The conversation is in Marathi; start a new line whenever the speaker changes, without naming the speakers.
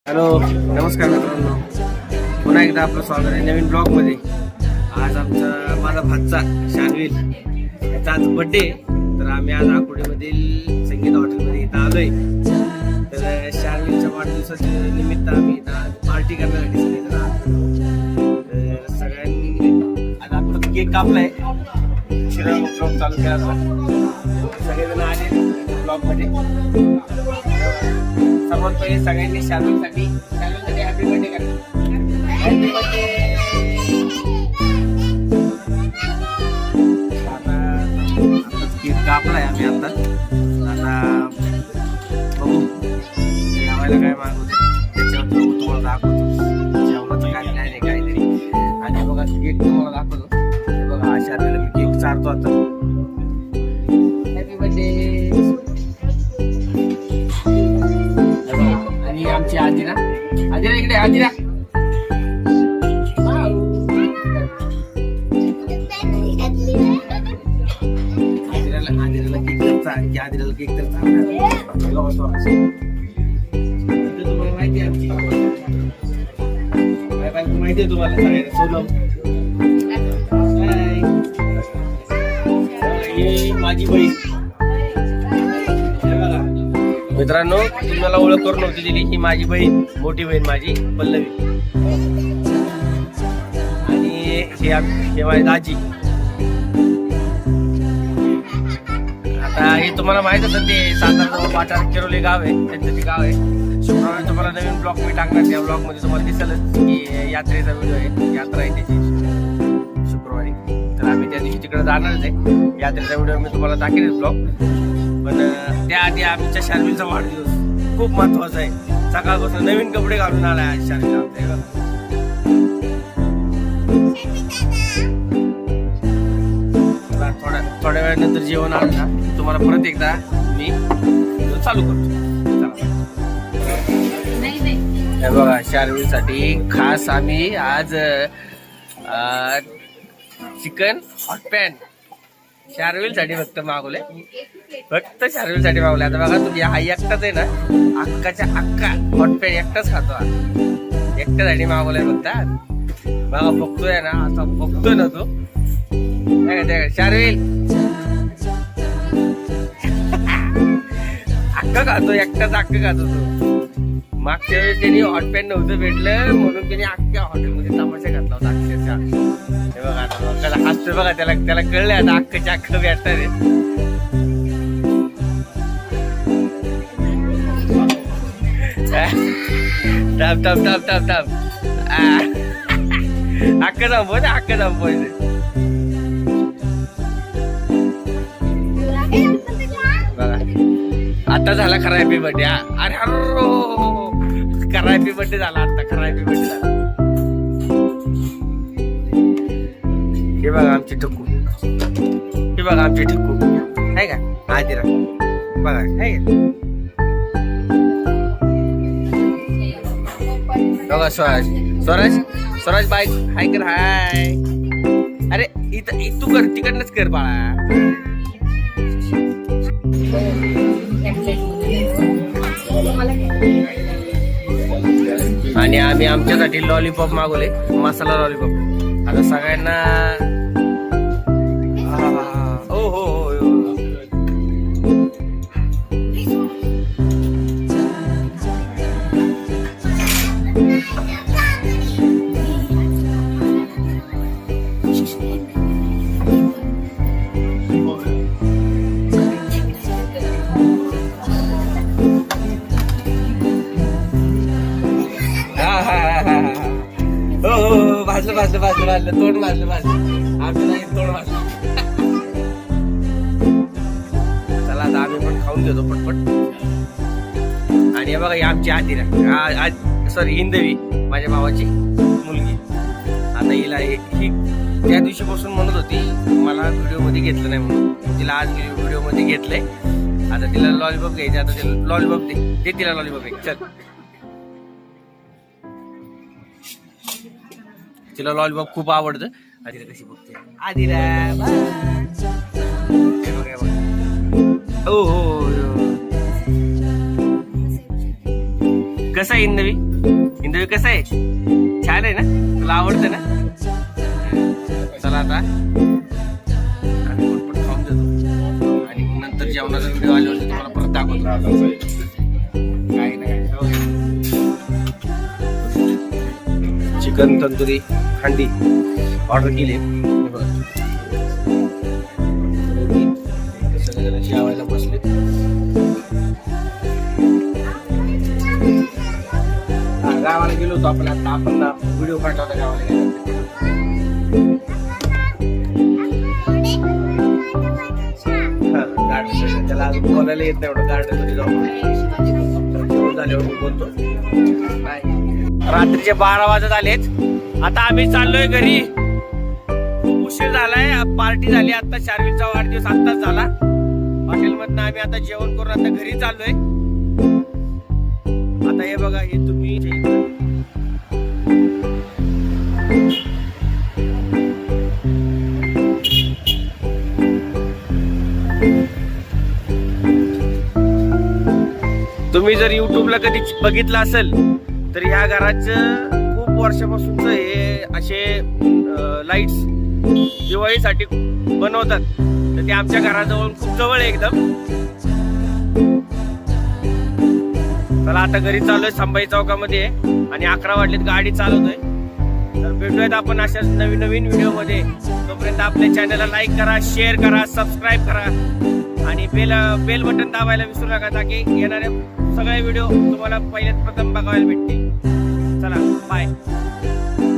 हॅलो, नमस्कार मित्रांनो. पुन्हा एकदा आपलं स्वागत आहे नवीन ब्लॉगमध्ये. आज माझा भाचा शानवीर याचा आज बड्डे. तर आम्ही आज आकुर्डीमधील संगीता हॉटेलमध्ये इथं आलोय. तर शानवीरच्या वाढदिवसाच्या निमित्त आम्ही इथं पार्टी करण्यासाठी तर सगळ्यांनी आज आपण केक कापलाय. शिरा ब्लॉग चालू केला. सगळेजण आले ब्लॉगमध्ये. सर्वात पहिले सगळ्यांनी शानवीरसाठी हॅपी बर्थडे करा. Happy birthday. आता केक कापलाय आम्ही आता बघू जेवायला काय मागवतो त्याच्यावर तुम्हाला दाखवतो. जेवणाचं काय प्लॅन आहे काहीतरी. आणि बघा केक तुम्हाला दाखवतो. बघा हा शानवीरला मी केक चारतो आता. Happy birthday. आणि आमची आदिरा इकडे. आदिरा आदिराला केक तर तुम्हाला माहिती आहे आमची माहिती आहे तुम्हाला सगळ्यांना. सोनम माझी बहीण. मित्रांनो, तुम्हाला ओळख करून नव्हती दिली. ही माझी बहीण, मोठी बहीण माझी पल्लवी. आणि हे माझी दाजी. आता हे तुम्हाला माहित असेल ते सातारा पाटा किरोली गाव आहे. त्यांचं ते गाव आहे. शुक्रवारी तुम्हाला नवीन ब्लॉग मी टाकणार. त्या ब्लॉग मध्ये तुम्हाला दिसेलच की यात्रेचा व्हिडिओ आहे. यात्रा आहे त्याची शुक्रवारी. तर आम्ही त्या दिवशी तिकडे जाणारच आहे. यात्रेचा व्हिडिओ मी तुम्हाला दाखवेल ब्लॉग. पण त्याआधी आमच्या शानवीरचा वाढदिवस खूप महत्वाचा आहे. सकाळपासून नवीन कपडे घालून आलाय आज शानवीर आमच्या. थोड्या वेळानंतर जेवण आलं ना तुम्हाला परत एकदा मी चालू करतो. हे बघा शानवीरसाठी खास आम्ही आज चिकन हॉट पॅन शानवीरसाठी फक्त मागवले. फक्त शानवीरसाठी मागवले. आता बघा तुम्ही हा एकटाच आहे ना, अक्काच्या अक्का हॉट पॅन एकटाच खातो. एकट्यासाठी मागवलाय फक्त. बघा बघतोय ना, आता बघतोय ना तो शानवीर अक्का खातो. एकटाच अक्का खातो तो. मागच्या वेळेस त्यांनी हॉट पॅन नव्हतं भेटलं म्हणून त्यांनी अख्ख्या हॉटेलमध्ये तमाशा घातला होता अक्षरशः. हे बघा आता हसतोय बघा. त्याला कळलंय आता अख्खच्या अख्खं भेटणार आहे. Top top top top top अख्खं संपवायचं. अख्खं संपवायचं. बघा आता झाला खरा हॅपी बर्थडे. अरे हरो खरा हॅपी बर्थडे झाला. आता खरा हॅपी बर्थडे झाला. हे बघा आमची ठक्कू. हे बघा आमची ठक्कू आहे का आदिरा. बघा आहे का. बघा स्वराज बाय हाय कर. हाय. अरे इथं तू कर तिकडनंच कर बाळा. आणि आम्ही आमच्यासाठी लॉलीपॉप मागवले. मसाला लॉलीपॉप. आता सगळ्यांना हो हो भाजलं तोंड भाजलं आमचं नाही तोंड भाजलं. चला आता आम्ही पण खाऊन घेतो पटपट. आणि हे बघा ही आमची आदिरा सॉरी हिंदवी माझ्या भावाची मुलगी. आता हिला ही त्या दिवशीपासून म्हणत होती मला व्हिडिओ मध्ये घेतलं नाही म्हणून. तिला आज व्हिडिओ मध्ये घेतलंय. आता तिला लॉलीपॉप घ्यायचं. आता तिला लॉलीपॉप दे तिला लॉलीपॉप एक. चल तिला लॉलीपॉप खूप आवडतं. आदिरा कशी बघते. आदिरा हो हो कसं आहे हिंदवी? हिंदवी कसं आहे? छान आहे ना? तुला आवडतं ना? चला आता आम्ही पटपट खाऊन देतो आणि नंतर जेवणाचा व्हिडिओ आल्यावरती तुम्हाला परत दाखवतो. काही नाही, चिकन तंदुरी हंडी ऑर्डर केली. सगळेजण जेवायला बसले. गावाला गेलो होतो आपण. आता आपण व्हिडिओ पाठवता गावाला गेलो. गार्डन त्याला अजून बोलायला येत नाही एवढं. गार्डन मध्ये जाऊन झाल्यावर बोलतो. रात्रीचे 12 वाजत आलेत. आता आम्ही चाललोय घरी. खूप उशीर झालाय. पार्टी झाली आता. शार्विलचा वाढदिवस आत्ताच झाला. हॉटेलमधनं आम्ही आता जेवण करून आता घरी चाललोय. आता हे बघा, हे तुम्ही जर युट्यूबला कधी बघितलं असेल तर ह्या घराचं खूप वर्षापासूनच हे असे लाईट्स दिवाळीसाठी बनवतात. तर ते आमच्या घराजवळ खूप जवळ आहे एकदम. चला आता घरी चाललोय. संभाजी चौकामध्ये आणि 11 वाजलेत. गाडी चालवतोय. तर भेटूयात आपण अशाच नवीन नवीन व्हिडिओ मध्ये. तोपर्यंत आपल्या चॅनलला लाईक करा, शेअर करा, सबस्क्राईब करा आणि बेल बटन दाबायला विसरू नका, ताकी येणारे सगळे व्हिडिओ तुम्हाला पहिल्याच प्रथम बघायला भेटतील. चला बाय.